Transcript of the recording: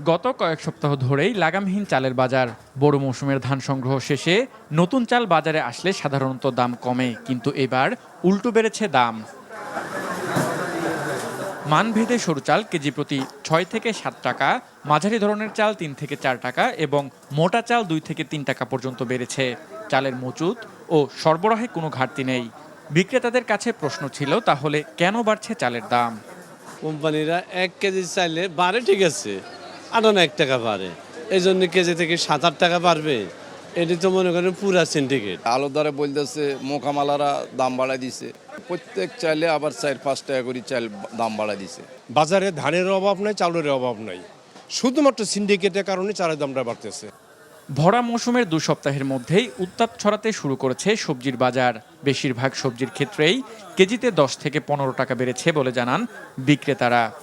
গত কয়েক সপ্তাহ ধরেই লাগামহীন চালের বাজার। বড় মৌসুমের ধান সংগ্রহ শেষে নতুন চাল বাজারে আসলে সাধারণত দাম কমে, কিন্তু এবার উল্টো বেড়েছে দাম। মানভেদে সরু চাল কেজি প্রতি ৬ থেকে ৭ টাকা, মাঝারি ধরনের চাল ৩ থেকে ৪ টাকা এবং মোটা চাল ২ থেকে ৩ টাকা পর্যন্ত বেড়েছে। চালের মজুত ও সরবরাহে কোনো ঘাটতি নেই। বিক্রেতাদের কাছে প্রশ্ন ছিল, তাহলে কেন বাড়ছে চালের দাম? কোম্পানিরা ১ কেজি চাইলে বাড়ে, ঠিক আছে, ৮-১ টাকা বাড়ে, এই জন্য কেজি থেকে ৭-৮ টাকা বাড়বে। এটি তো মনে করেন পুরা সিন্ডিকেট। আলুর দরে বলতেছে মোকামালারা দাম বাড়াই দিছে, প্রত্যেক চাইলে আবার ৪-৫ টাকা করে চাল দাম বাড়াই দিছে। বাজারে ধানের অভাব নাই, চালের অভাব নাই, শুধুমাত্র সিন্ডিকেটের কারণে চালের দামটা বাড়তেছে। ভরা মৌসুমের ২ সপ্তাহের মধ্যেই উত্তাপ ছড়াতে শুরু করেছে সবজির বাজার। বেশিরভাগ সবজির ক্ষেত্রেই কেজিতে ১০ থেকে ১৫ টাকা বেড়েছে বলে জানান বিক্রেতারা।